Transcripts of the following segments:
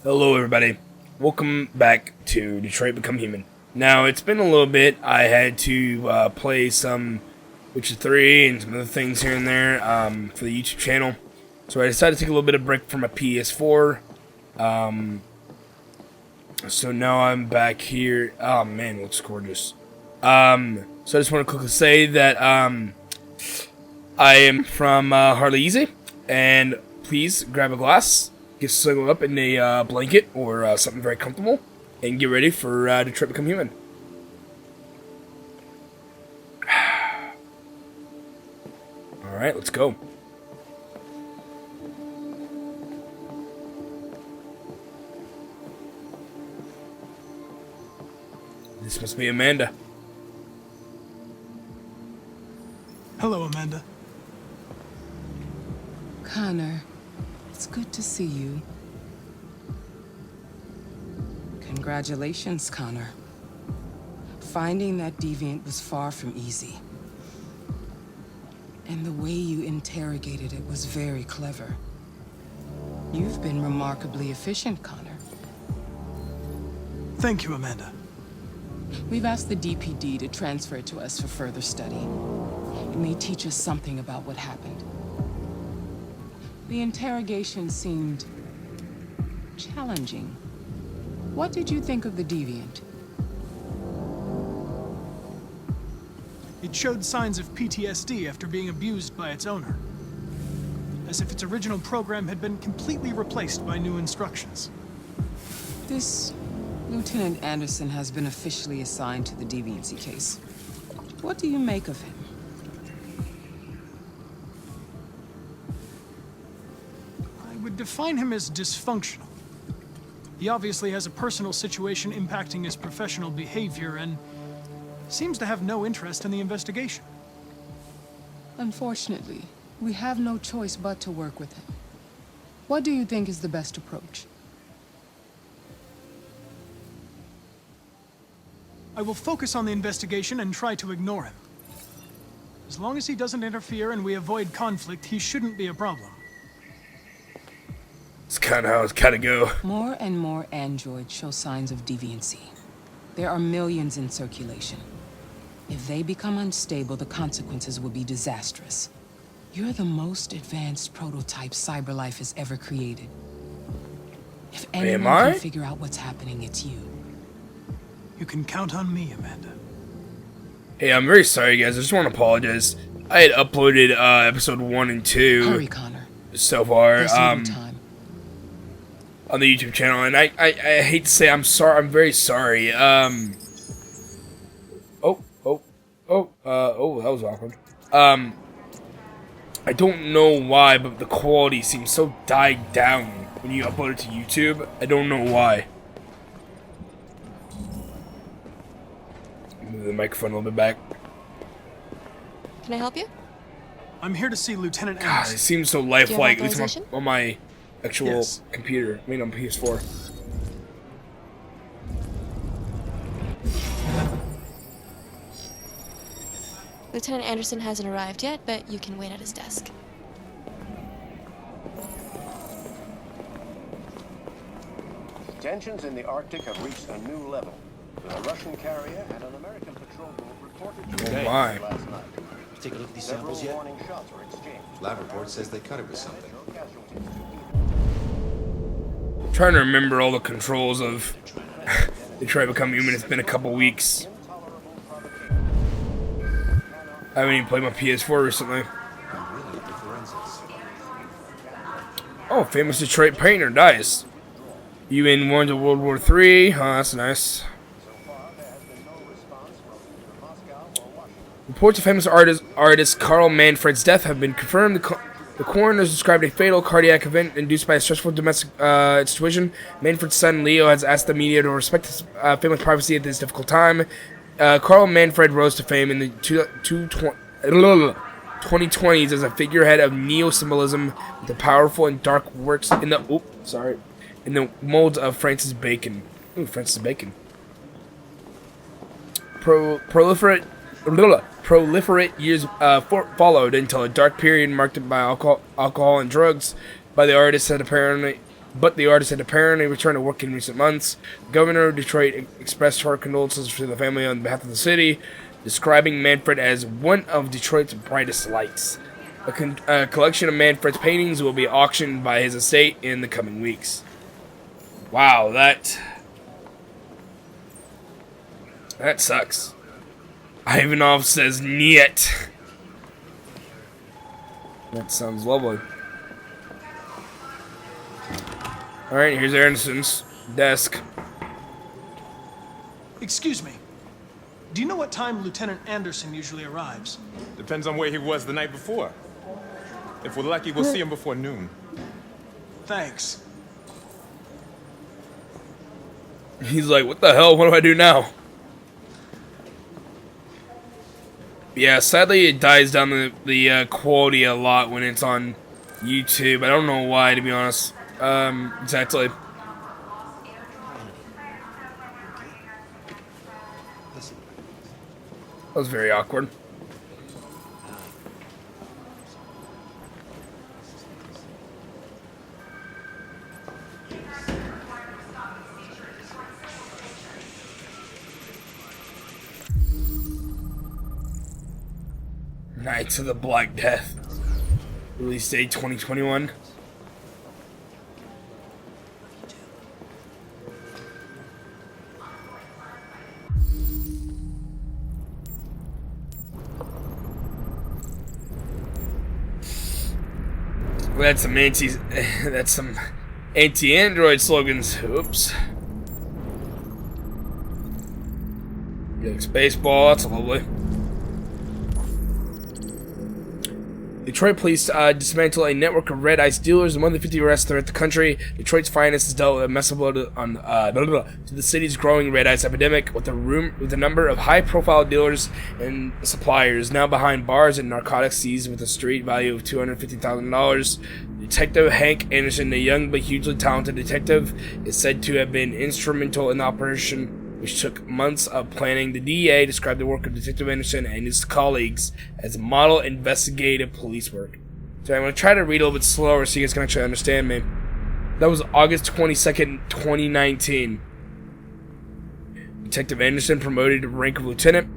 Hello everybody, welcome back to Detroit Become Human. Now, it's been a little bit. I had to play some Witcher 3 and some other things here and there for the YouTube channel. So I decided to take a little bit of break from my PS4. So now I'm back here. Oh man, it looks gorgeous. So I just want to quickly say that I am from Hardly Easy, and please grab a glass, get snuggled up in a blanket or something very comfortable, and get ready for Detroit Become Human. Alright, let's go. This must be Amanda. Hello, Amanda. Connor, it's good to see you. Congratulations, Connor. Finding that Deviant was far from easy. And the way you interrogated it was very clever. You've been remarkably efficient, Connor. Thank you, Amanda. We've asked the DPD to transfer it to us for further study. It may teach us something about what happened. The interrogation seemed challenging. What did you think of the Deviant? It showed signs of PTSD after being abused by its owner. As if its original program had been completely replaced by new instructions. This Lieutenant Anderson has been officially assigned to the deviancy case. What do you make of him? I would define him as dysfunctional. He obviously has a personal situation impacting his professional behavior and seems to have no interest in the investigation. Unfortunately, we have no choice but to work with him. What do you think is the best approach? I will focus on the investigation and try to ignore him. As long as he doesn't interfere and we avoid conflict, he shouldn't be a problem. It's kind of how it's gotta go. More and more androids show signs of deviancy. There are millions in circulation. If they become unstable, the consequences will be disastrous. You're the most advanced prototype CyberLife has ever created. If anyone can figure out what's happening, it's you. You can count on me, Amanda. Hey, I'm very sorry, guys. I just want to apologize. I had uploaded episode 1 and 2 Hurry, Connor. so far There's little time. on the YouTube channel, and I hate to say I'm sorry. I'm very sorry. That was awkward. I don't know why, but the quality seems so died down when you upload it to YouTube. I don't know why. Move the microphone a little bit back. Can I help you? I'm here to see Lieutenant God, Anderson. it seems so lifelike, at least authorization? on my actual Yes. computer. I mean, on PS4. Lieutenant Anderson hasn't arrived yet, but you can wait at his desk. Tensions in the Arctic have reached a new level. A Russian carrier and an American patrol boat reported to Oh my. last night. Take a look at these Several samples yet? warning shots were exchanged. Lab report says they cut it with something. No casualties to I'm trying to remember all the controls of Detroit Become Human. It's been a couple weeks. I haven't even played my PS4 recently. I'm really at the forensics. Oh, famous Detroit painter dies. You in War of World War III? Oh, that's nice. Reports of famous artist Carl Manfred's death have been confirmed. The coroner has described a fatal cardiac event induced by a stressful domestic situation. Manfred's son Leo has asked the media to respect his family's privacy at this difficult time. Carl Manfred rose to fame in the 2020s as a figurehead of neo-symbolism with the powerful and dark works in the molds of Francis Bacon. Ooh, Francis Bacon. Proliferate years followed until a dark period marked by alcohol and drugs by the artist had apparently but the artist had apparently returned to work in recent months. The governor of Detroit expressed her condolences to the family on behalf of the city, describing Manfred as one of Detroit's brightest lights. A collection of Manfred's paintings will be auctioned by his estate in the coming weeks. Wow, that sucks. Ivanov says niet. That sounds lovely. Alright, here's Anderson's desk. Excuse me. Do you know what time Lieutenant Anderson usually arrives? Depends on where he was the night before. If we're lucky, we'll see him before noon. Thanks. He's like, what the hell? What do I do now? Yeah, sadly it dies down the quality a lot when it's on YouTube. I don't know why, to be honest. Exactly. That was very awkward. Knights of the Black Death. Release date 2021. That's some anti-Android slogans. Oops. Yikes, baseball. That's lovely. Detroit police dismantled a network of red ice dealers and more than 50 arrests throughout the country. Detroit's finest has dealt with a massive blow to the city's growing red ice epidemic, with the number of high-profile dealers and suppliers now behind bars and narcotics seized with a street value of $250,000. Detective Hank Anderson, a young but hugely talented detective, is said to have been instrumental in the operation, which took months of planning. The DEA described the work of Detective Anderson and his colleagues as model investigative police work. So I'm going to try to read a little bit slower so you guys can actually understand me. That was August 22nd, 2019. Detective Anderson promoted to rank of lieutenant,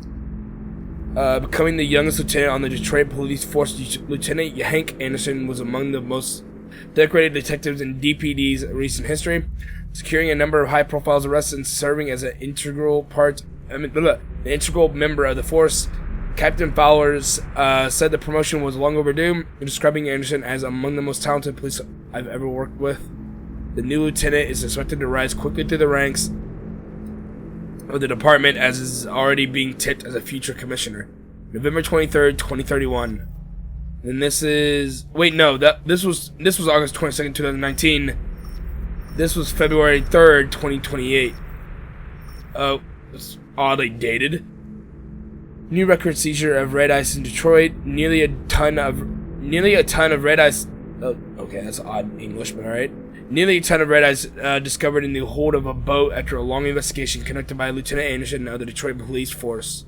becoming the youngest lieutenant on the Detroit Police Force. Lieutenant Hank Anderson was among the most decorated detectives in DPD's recent history, securing a number of high-profile arrests and serving as an integral member of the force. Captain Fowlers said the promotion was long overdue, describing Anderson as among the most talented police I've ever worked with. The new lieutenant is expected to rise quickly through the ranks of the department, as is already being tipped as a future commissioner. November 23rd, 2031. And this is... Wait, no, this was August 22nd, 2019. This was February 3rd, 2028. Oh, it's oddly dated. New record seizure of red ice in Detroit. Nearly a ton of red ice. Oh, okay, that's odd English, but alright. Nearly a ton of red ice discovered in the hold of a boat after a long investigation conducted by Lieutenant Anderson of the Detroit Police Force.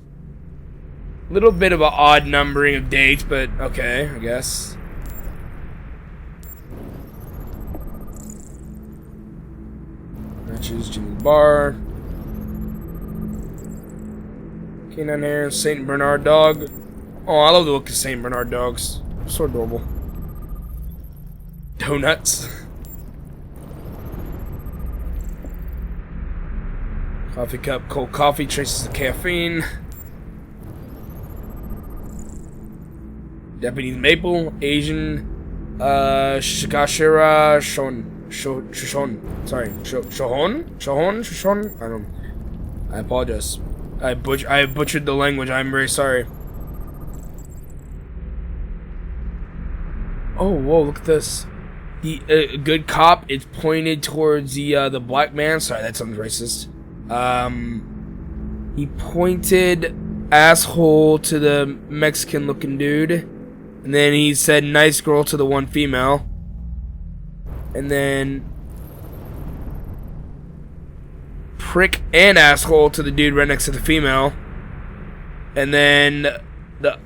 Little bit of an odd numbering of dates, but okay, I guess. Matches Jimmy Bar. Canine hair, St. Bernard dog. Oh, I love the look of St. Bernard dogs. So adorable. Donuts. Coffee cup, cold coffee, traces the caffeine. Deputy Maple, Asian, Shigashira Shohon. Sorry, Shohon? I don't know. I apologize. I butchered the language. I'm very sorry. Oh, whoa! Look at this. The good cop is pointed towards the black man. Sorry, that sounds racist. He pointed asshole to the Mexican-looking dude, and then he said nice girl to the one female, and then prick and asshole to the dude right next to the female, and then the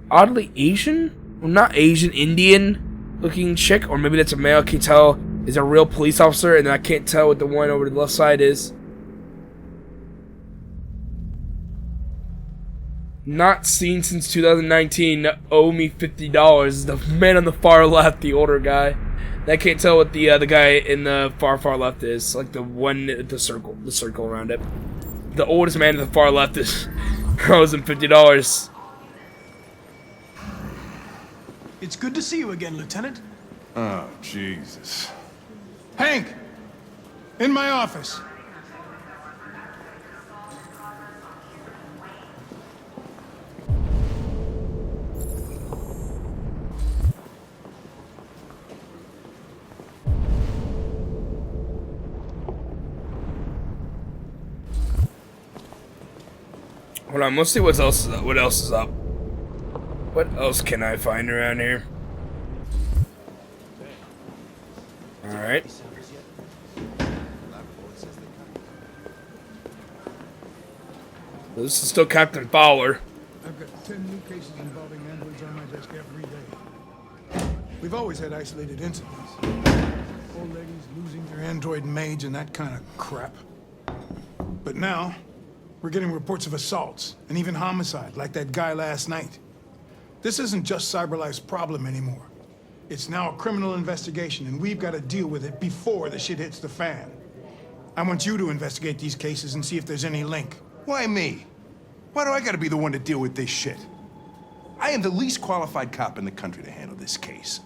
oddly Asian, well, not Asian, Indian looking chick, or maybe that's a male, I can't tell, is a real police officer, and I can't tell what the one over the left side is. Not seen since 2019. Owe me $50. The man on the far left, the older guy. And I can't tell what the guy in the far left is. Like the one at the circle around it. The oldest man in the far left is owes him $50. It's good to see you again, Lieutenant. Oh, Jesus. Hank! In my office. Hold on, let's see what else is up. What else is up? What else can I find around here? Alright. This is still Captain Fowler. I've got 10 new cases involving androids on my desk every day. We've always had isolated incidents. Old ladies losing their android maids and that kind of crap. But now, we're getting reports of assaults and even homicide, like that guy last night. This isn't just CyberLife's problem anymore. It's now a criminal investigation, and we've got to deal with it before the shit hits the fan. I want you to investigate these cases and see if there's any link. Why me? Why do I gotta be the one to deal with this shit? I am the least qualified cop in the country to handle this case.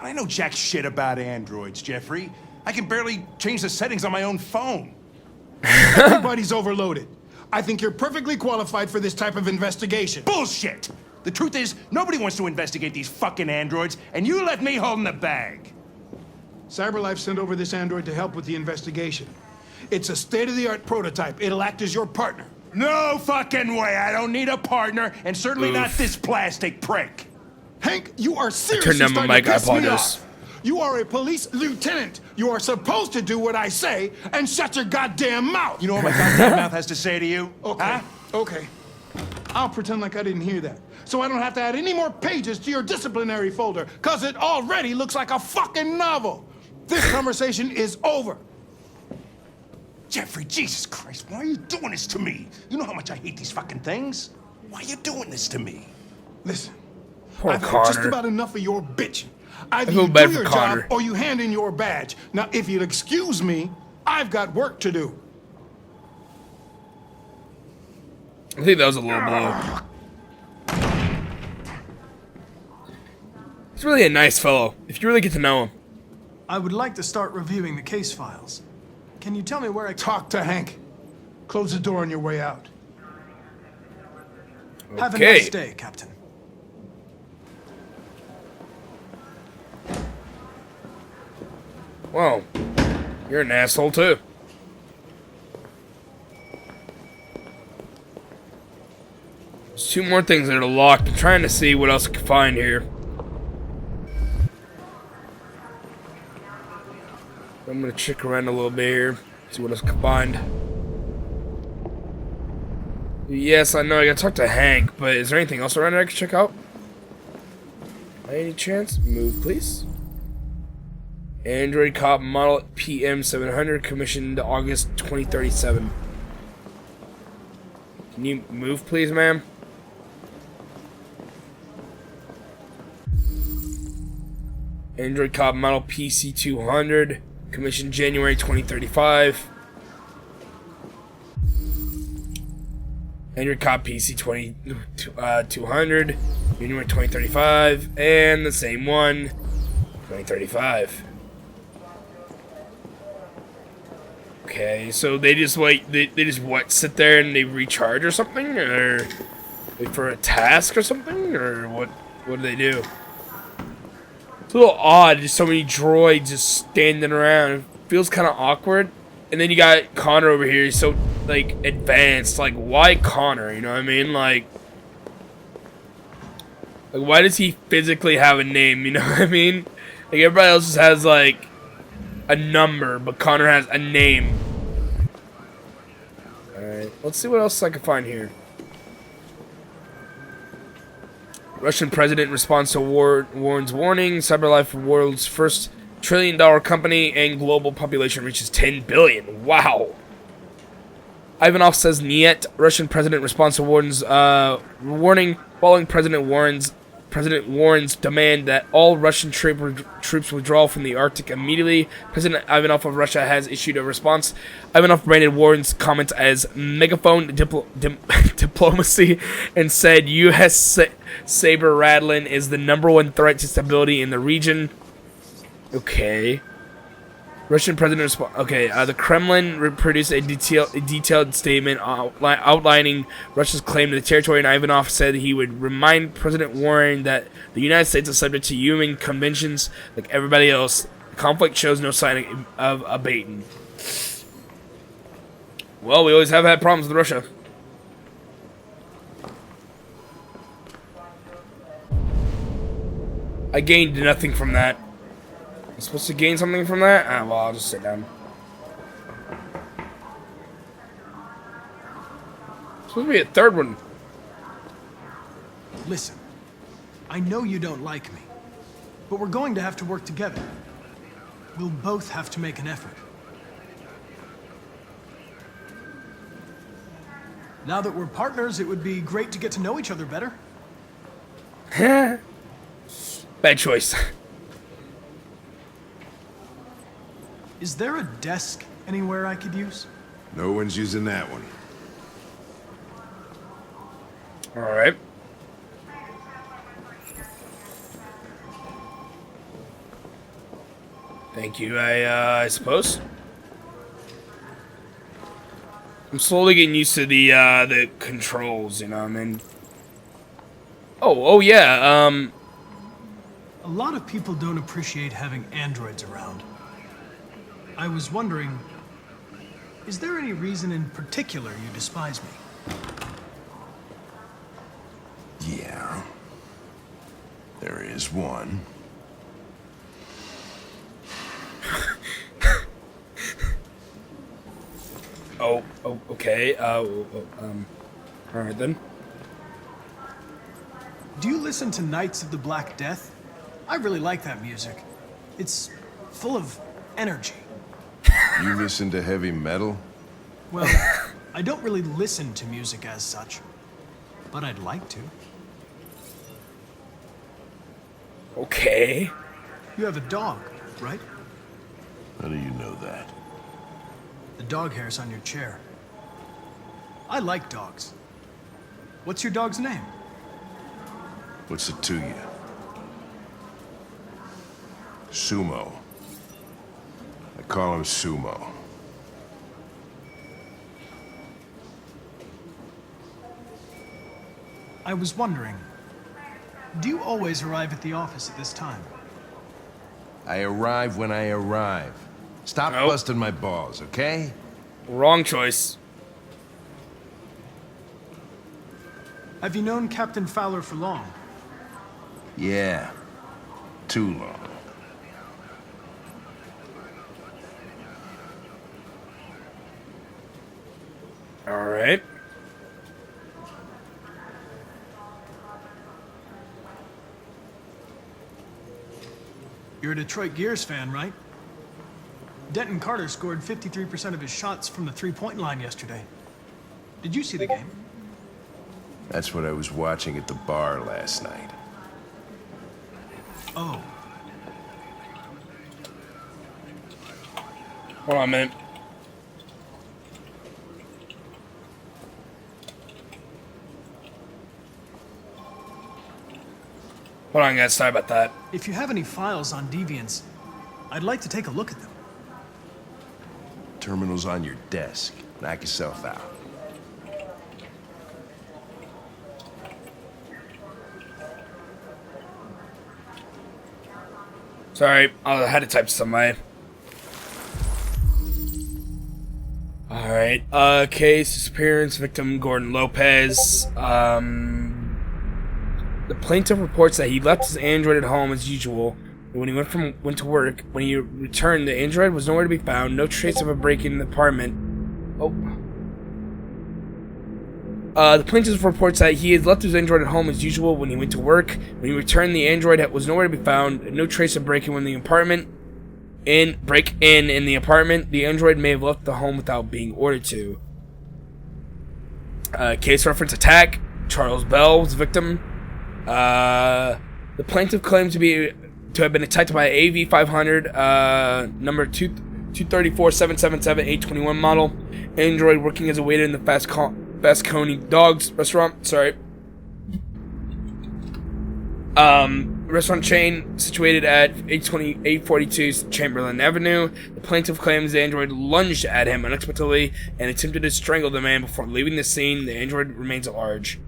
I know jack shit about androids, Jeffrey. I can barely change the settings on my own phone. Everybody's overloaded. I think you're perfectly qualified for this type of investigation. Bullshit! The truth is, nobody wants to investigate these fucking androids, and you left me holding the bag. CyberLife sent over this android to help with the investigation. It's a state-of-the-art prototype. It'll act as your partner. No fucking way! I don't need a partner, and certainly not this plastic prick. Hank, you are seriously Turn down my starting mic, to I piss me apologize. off. You are a police lieutenant. You are supposed to do what I say and shut your goddamn mouth. You know what my goddamn mouth has to say to you? Okay, Huh? okay. I'll pretend like I didn't hear that. So I don't have to add any more pages to your disciplinary folder, because it already looks like a fucking novel. This conversation is over. Jeffrey, Jesus Christ, why are you doing this to me? You know how much I hate these fucking things. Why are you doing this to me? Listen, Poor I've had just Connor. about enough of your bitching. Either feel you bad do for your Connor. job or you hand in your badge. Now, if you'll excuse me, I've got work to do. I think that was a low blow. He's really a nice fellow, if you really get to know him. I would like to start reviewing the case files. Can you tell me where I Talk to Hank. Close the door on your way out. have a Okay. nice day, Captain? Well, you're an asshole too. There's two more things that are locked. I'm trying to see what else I can find here. I'm gonna check around a little bit here, see what else I can find. Yes, I know I gotta talk to Hank, but is there anything else around there I can check out? By any chance? Move, please. Android Cop Model PM700, commissioned August 2037. Can you move, please, ma'am? Android Cop Model PC200, commissioned January 2035. Android Cop PC200, January 2035, and the same one, 2035. Okay, so they just wait. They just what? Sit there and they recharge or something, or wait for a task or something, or what? What do they do? It's a little odd. Just so many droids just standing around. It feels kind of awkward. And then you got Connor over here. He's so like advanced. Like, why Connor? You know what I mean? Like why does he physically have a name? You know what I mean? Like everybody else just has like a number, but Connor has a name. Alright, let's see what else I can find here. Russian president responds to war warns warning. CyberLife world's first trillion-dollar company, and global population reaches 10 billion. Wow. Ivanov says Niet. Russian president responds to warning following President Warren's demand that all Russian troops withdraw from the Arctic immediately. President Ivanov of Russia has issued a response. Ivanov branded Warren's comments as megaphone diplomacy and said U.S. saber rattling is the #1 threat to stability in the region. Okay. Russian president the Kremlin produced a detailed statement outlining Russia's claim to the territory, and Ivanov said he would remind President Warren that the United States is subject to UN conventions like everybody else. The conflict shows no sign of abating. Well, we always have had problems with Russia. I gained nothing from that. I'm supposed to gain something from that? Ah, well, I'll just sit down. Supposed to be a third one. Listen, I know you don't like me, but we're going to have to work together. We'll both have to make an effort. Now that we're partners, it would be great to get to know each other better. Bad choice. Is there a desk anywhere I could use? No one's using that one. Alright. Thank you, I suppose. I'm slowly getting used to the controls, you know what I mean? Oh yeah, A lot of people don't appreciate having androids around. I was wondering, is there any reason in particular you despise me? Yeah. There is one. Okay, alright then. Do you listen to Knights of the Black Death? I really like that music. It's full of energy. You listen to heavy metal? Well, I don't really listen to music as such, but I'd like to. Okay. You have a dog, right? How do you know that? The dog hair's on your chair. I like dogs. What's your dog's name? What's it to you? Sumo. I call him Sumo. I was wondering, do you always arrive at the office at this time? I arrive when I arrive. Stop Nope. busting my balls, okay? Wrong choice. Have you known Captain Fowler for long? Yeah. Too long. Alright. You're a Detroit Gears fan, right? Denton Carter scored 53% of his shots from the three-point line yesterday. Did you see the game? That's what I was watching at the bar last night. Oh, Hold on a minute. Hold on, guys. Sorry about that. if you have any files on Deviants, I'd like to take a look at them. Terminal's on your desk. Knock yourself out. Sorry, I had to type somewhere. Alright, case, disappearance, victim Gordon Lopez. The plaintiff reports that he left his android at home as usual. When he went to work, when he returned, the android was nowhere to be found. No trace of a break in the apartment. The plaintiff reports that he had left his android at home as usual when he went to work. When he returned, the android was nowhere to be found. No trace of break-in in the apartment. break in the apartment. The android may have left the home without being ordered to. Case reference attack. Charles Bell was the victim. The plaintiff claims to have been attacked by an AV-500, number 234-777-821 model android working as a waiter in the Fast Coney Dogs restaurant. Sorry. Restaurant chain situated at 842 Chamberlain Avenue. The plaintiff claims the android lunged at him unexpectedly and attempted to strangle the man before leaving the scene. The android remains at large.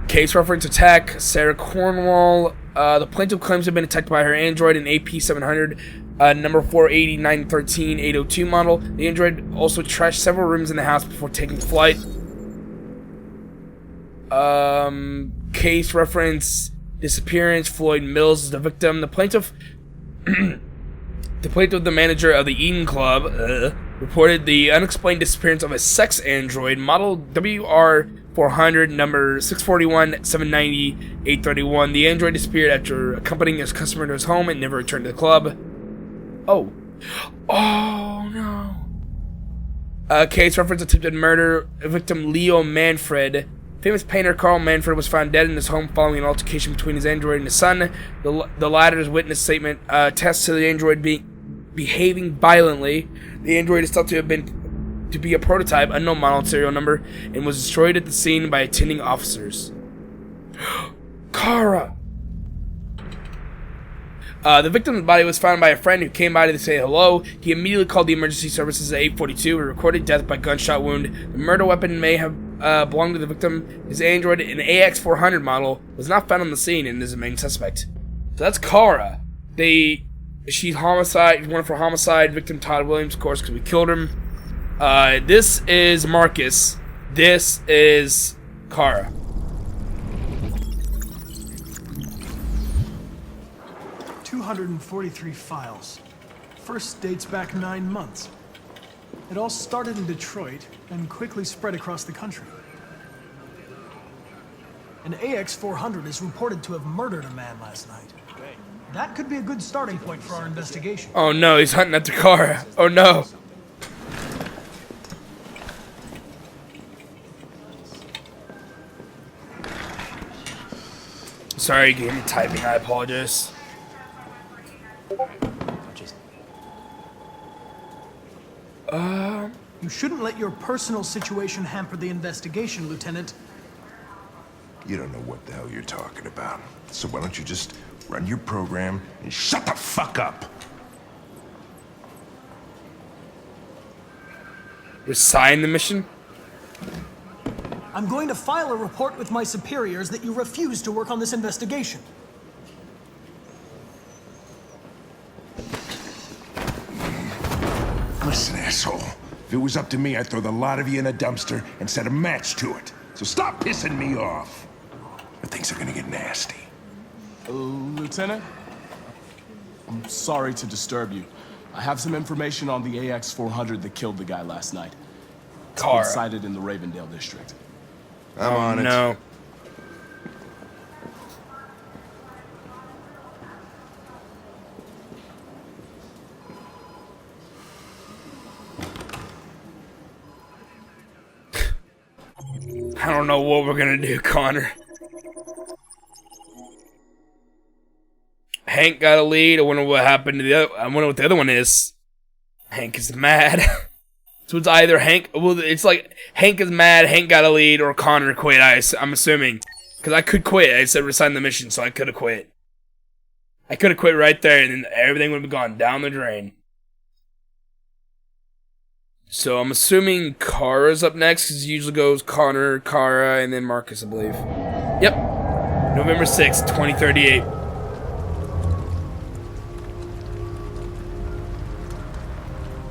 Case reference attack. Sarah Cornwall. The plaintiff claims to have been attacked by her android, an AP-700, number 480-913-802 model. The android also trashed several rooms in the house before taking flight. Case reference disappearance. Floyd Mills is the victim. The plaintiff, the manager of the Eden Club, reported the unexplained disappearance of a sex android model WR400 number 641-790-831. The android disappeared after accompanying his customer to his home and never returned to the club. Oh no. Case reference attempted murder. Victim Leo Manfred. Famous painter Carl Manfred was found dead in his home following an altercation between his android and his son. The latter's witness statement attests to the android behaving violently. The android is thought to be a prototype, unknown model and serial number, and was destroyed at the scene by attending officers. Kara! The victim's body was found by a friend who came by to say hello. He immediately called the emergency services at 842 and recorded death by gunshot wound. The murder weapon may have belonged to the victim. His android, an AX400 model, was not found on the scene and is the main suspect. So that's Kara. She's homicide, wanted for homicide. Victim Todd Williams, of course, because we killed him. This is Marcus. This is Kara. $243 files. First dates back 9 months. It all started in Detroit and quickly spread across the country. An AX-400 is reported to have murdered a man last night. That could be a good starting point for our investigation. Oh no, he's hunting after Kara. Oh no. Sorry, you gave me typing. I apologize. You shouldn't let your personal situation hamper the investigation, Lieutenant. You don't know what the hell you're talking about. So why don't you just run your program and shut the fuck up? Resign the mission? I'm going to file a report with my superiors that you refuse to work on this investigation. Listen, asshole. If it was up to me, I'd throw the lot of you in a dumpster and set a match to it. So stop pissing me off. Or things are gonna get nasty. Lieutenant? I'm sorry to disturb you. I have some information on the AX-400 that killed the guy last night. It's been sighted in the Ravendale district. I'm on it. No. I don't know what we're gonna do, Connor. Hank got a lead. I wonder what happened to the other. I wonder what the other one is. Hank is mad. So it's either Hank. Well, it's like Hank is mad, Hank got a lead, or Connor quit. I'm assuming, because I could quit. I said resign the mission, so I could have quit. I could have quit right there, and then everything would have gone down the drain. So I'm assuming Kara's up next, because it usually goes Connor, Kara, and then Marcus, I believe. Yep. November 6th, 2038.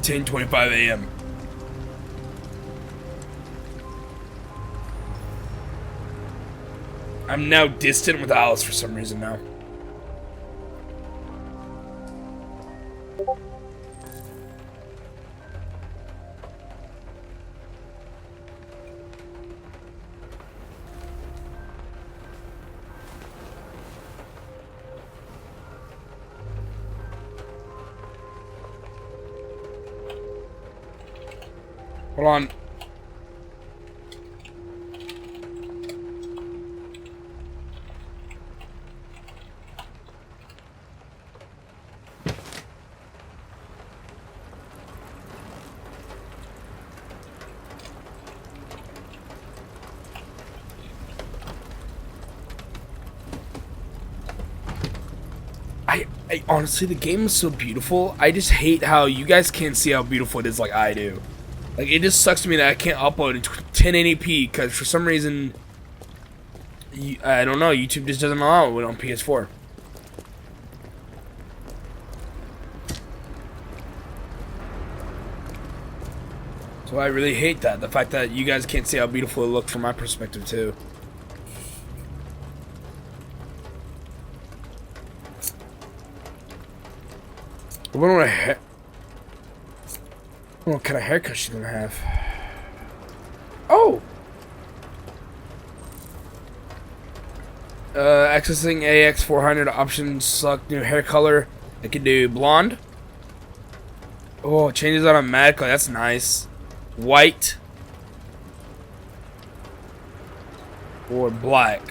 $10:25 a.m. I'm now distant with Alice for some reason now. Hold on. I honestly, the game is so beautiful. I just hate how you guys can't see how beautiful it is like I do. Like, it just sucks to me that I can't upload in 1080p because for some reason, I don't know, YouTube just doesn't allow it on PS4. So I really hate that. The fact that you guys can't see how beautiful it looks from my perspective too. I wonder what kind of haircut she's gonna have. Oh! Accessing AX 400 options, select new hair color. I can do blonde. Oh, it changes automatically. That's nice. White. Or black.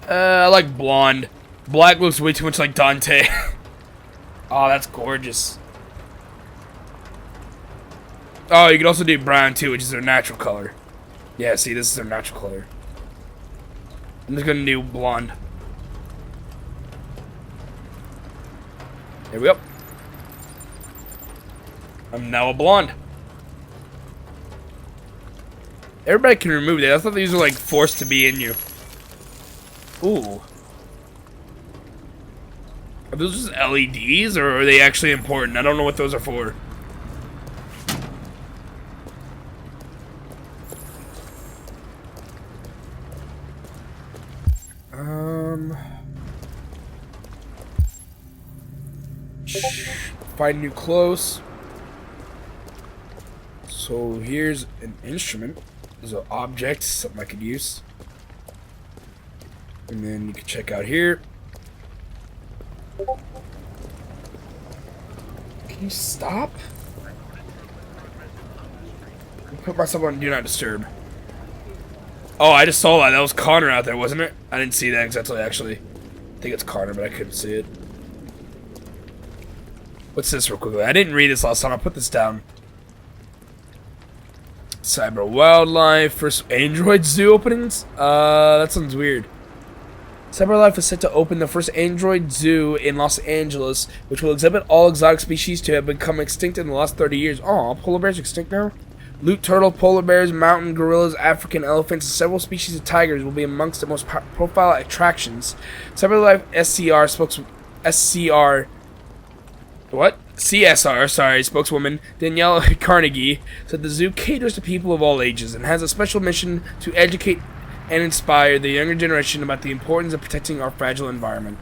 I like blonde. Black looks way too much like Dante. Oh, that's gorgeous. Oh, you can also do brown too, which is their natural color. Yeah, see, this is their natural color. I'm just gonna do blonde. There we go. I'm now a blonde. Everybody can remove that. I thought these were like forced to be in you. Ooh. Are those just LEDs, or are they actually important? I don't know what those are for. Find new clothes. So here's an instrument. There's an object, something I could use. And then you can check out here. Can you stop? Put myself on Do Not Disturb. Oh, I just saw that. That was Connor out there, wasn't it? I didn't see that exactly, actually. I think it's Connor, but I couldn't see it. What's this real quickly? I didn't read this last time. I'll put this down. Cyber Wildlife. First Android Zoo openings? That sounds weird. CyberLife is set to open the first Android Zoo in Los Angeles, which will exhibit all exotic species to have become extinct in the last 30 years. Oh, polar bears extinct now? Loot turtle, polar bears, mountain gorillas, African elephants, and several species of tigers will be amongst the most profile attractions. CyberLife CSR, spokeswoman Danielle Carnegie said the zoo caters to people of all ages and has a special mission to educate and inspire the younger generation about the importance of protecting our fragile environment.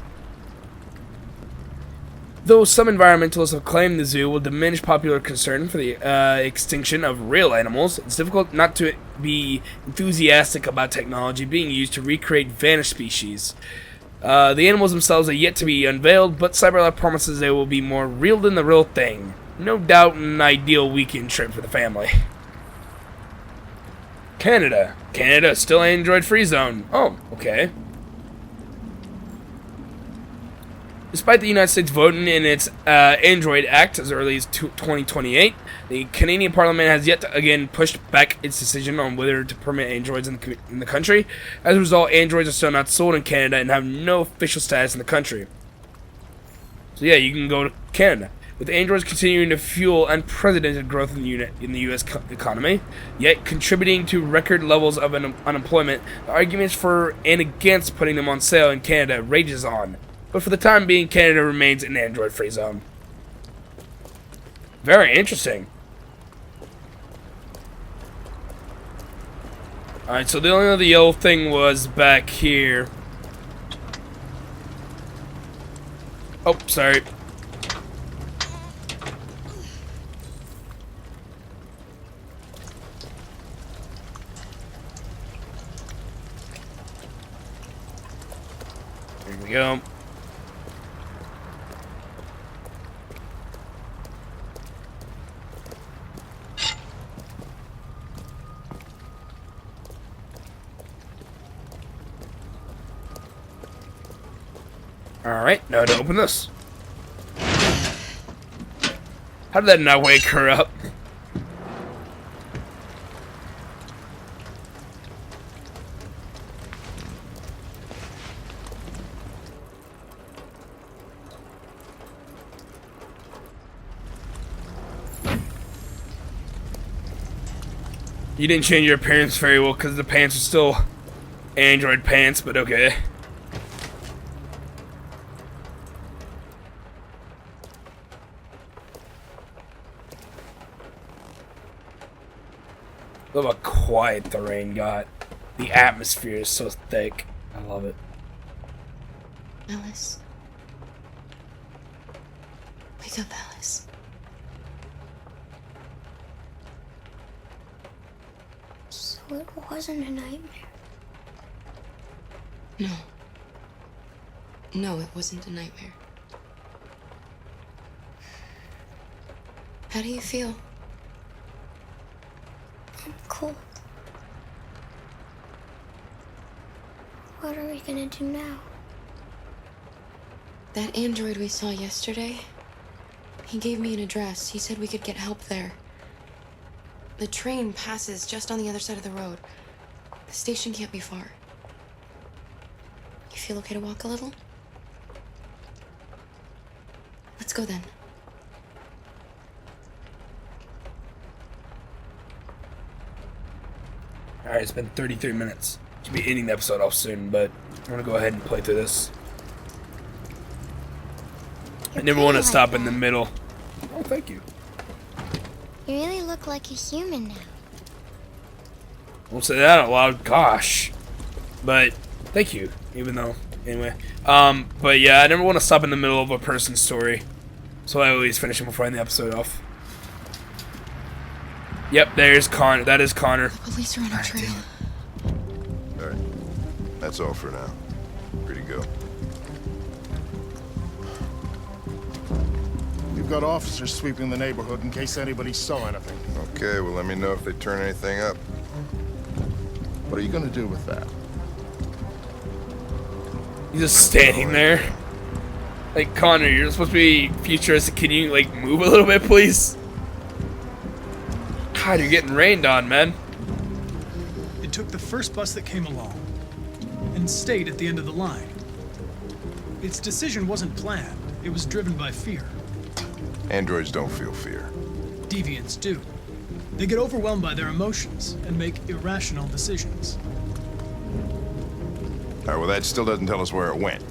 Though some environmentalists have claimed the zoo will diminish popular concern for the extinction of real animals, it's difficult not to be enthusiastic about technology being used to recreate vanished species. The animals themselves are yet to be unveiled, but CyberLife promises they will be more real than the real thing. No doubt an ideal weekend trip for the family. Canada. Canada, still Android-free zone. Oh, okay. Despite the United States voting in its Android Act as early as 2028, the Canadian Parliament has yet to again pushed back its decision on whether to permit Androids in the country. As a result, Androids are still not sold in Canada and have no official status in the country. So yeah, you can go to Canada. With Androids continuing to fuel unprecedented growth in the U.S. economy, yet contributing to record levels of unemployment, the arguments for and against putting them on sale in Canada rages on. But for the time being, Canada remains an Android-free zone. Very interesting. Alright, so the only other yellow thing was back here. Oh, sorry. There we go. Alright, now to open this. How did that not wake her up? You didn't change your appearance very well because the pants are still android pants, but okay. Look how quiet the rain got. The atmosphere is so thick. I love it. Alice. Wake up, Alice. So it wasn't a nightmare? No. No, it wasn't a nightmare. How do you feel? I'm cold. What are we gonna do now? That android we saw yesterday, he gave me an address. He said we could get help there. The train passes just on the other side of the road. The station can't be far. You feel okay to walk a little? Let's go then. Alright, it's been 33 minutes. Should be ending the episode off soon, but I'm gonna go ahead and play through this. I never want to stop in the middle. Oh, thank you. You really look like a human now. Won't say that out loud, gosh. But thank you, even though anyway. But yeah, I never want to stop in the middle of a person's story, so I always finish them before I end the episode off. Yep, there's Connor. That is Connor. The police are on our trail. Alright. That's all for now. Free to go. We've got officers sweeping the neighborhood in case anybody saw anything. Okay, well let me know if they turn anything up. What are you gonna do with that? He's just standing there. Like, Connor, you're supposed to be futuristic. Can you, like, move a little bit, please? God, you're getting rained on, man. It took the first bus that came along and stayed at the end of the line. Its decision wasn't planned. It was driven by fear. Androids don't feel fear. Deviants do. They get overwhelmed by their emotions and make irrational decisions. Alright, well that still doesn't tell us where it went.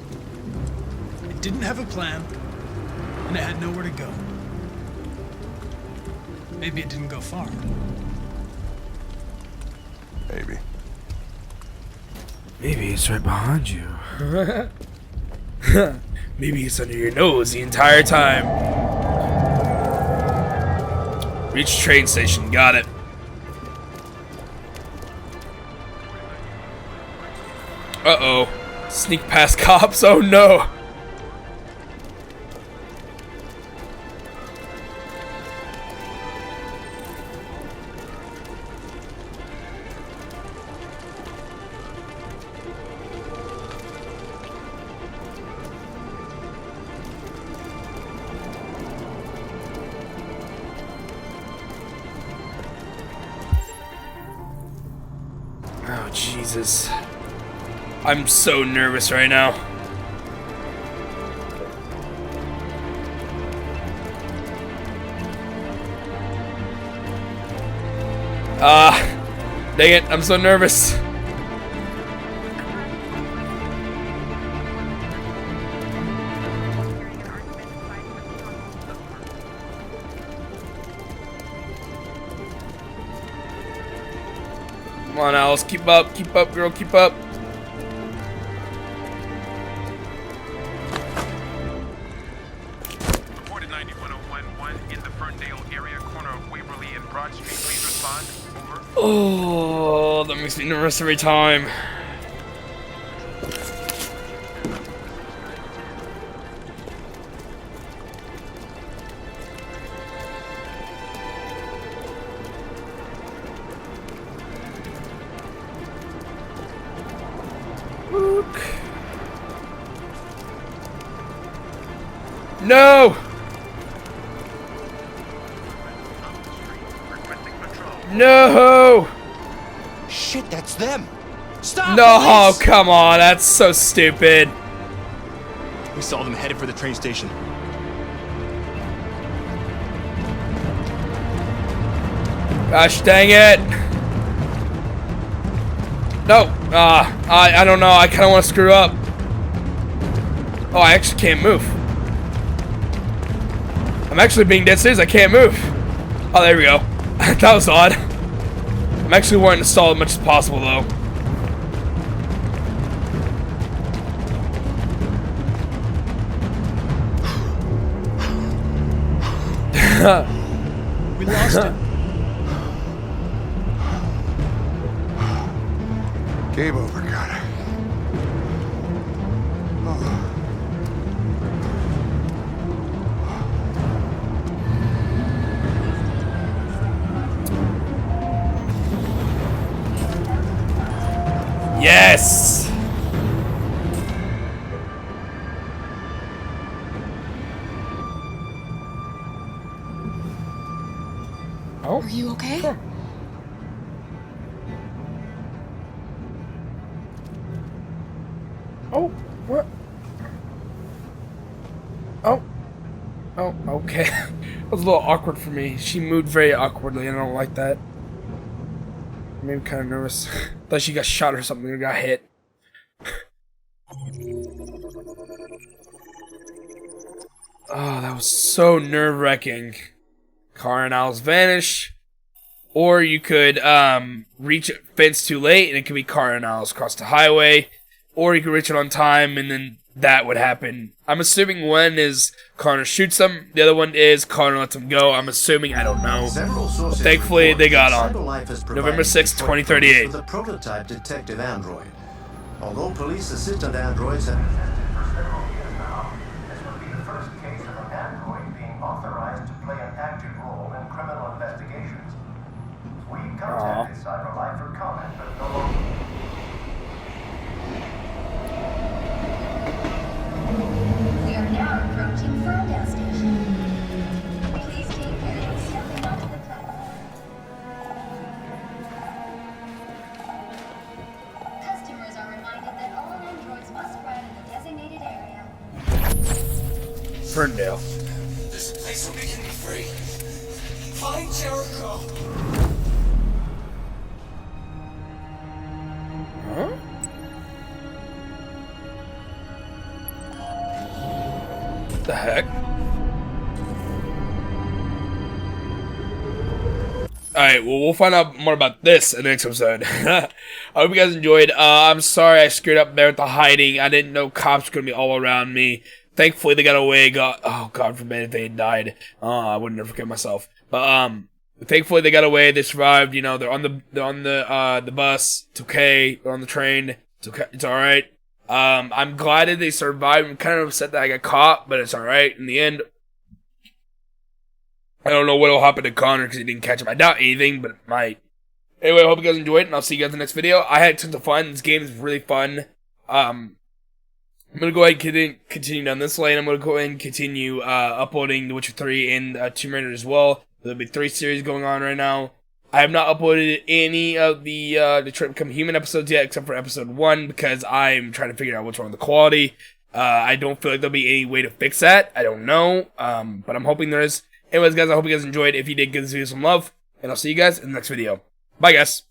It didn't have a plan, and it had nowhere to go. Maybe it didn't go far. Maybe. Maybe it's right behind you. Maybe it's under your nose the entire time. Reach train station, got it. Uh-oh. Sneak past cops, oh no! Oh, Jesus. I'm so nervous right now. Dang it, I'm so nervous. Come on, Alice, keep up, girl, keep up. Reported 91011 in the Ferndale area, corner of Waverly and Broad Street. Please respond. Over. Oh, that makes me nervous every time. No! No! Shit, that's them! Stop! No, Police! come on, that's so stupid. We saw them headed for the train station. Gosh dang it. No, I don't know, I kinda wanna screw up. Oh, I actually can't move. I'm actually being dead serious, I can't move. Oh, there we go. That was odd. I'm actually wanting to stall as much as possible, though. We lost it. Game over, Carter. Yes! Oh. Are you okay? Sure. Oh, what? Oh. Oh, okay. That was a little awkward for me. She moved very awkwardly, and I don't like that. Made me kind of nervous. Thought she got shot or something or got hit. Oh, that was so nerve-wracking. Car and owls vanish. Or you could reach a fence too late and it could be car and owls across the highway. Or you could reach it on time and then that would happen. I'm assuming one is Connor shoots them, the other one is Connor lets them go. I'm assuming, I don't know. But thankfully they got on. November 6, 2038. With a prototype detective android. Although police assistant androids have existed for several years now, this would be the first case of an android being authorized to play an active role in criminal investigations. We've contacted CyberLife for comment, but no longer. We are now approaching Ferndale Station. Please take care of stepping onto the platform. Customers are reminded that all androids must ride in the designated area. Ferndale. This place will be getting me free. Find Jericho! Huh? What the heck? Alright, well, we'll find out more about this in the next episode. I hope you guys enjoyed. I'm sorry I screwed up there with the hiding. I didn't know cops were going to be all around me. Thankfully, they got away. Oh, God forbid if they had died. I would never forget myself. But, thankfully, they got away. They survived. You know, they're on the bus. It's okay. They're on the train. It's okay. It's alright. I'm glad that they survived. I'm kind of upset that I got caught, but it's alright. In the end, I don't know what will happen to Connor because he didn't catch him. I doubt anything, but it might. Anyway, I hope you guys enjoyed, and I'll see you guys in the next video. I had tons of fun. This game is really fun. I'm going to go ahead and continue down this lane. I'm going to go ahead and continue uploading The Witcher 3 and Tomb Raider as well. There'll be 3 series going on right now. I have not uploaded any of the Detroit Become Human episodes yet, except for episode 1, because I'm trying to figure out what's wrong with the quality. I don't feel like there'll be any way to fix that. I don't know, but I'm hoping there is. Anyways, guys, I hope you guys enjoyed. If you did, give this video some love, and I'll see you guys in the next video. Bye, guys.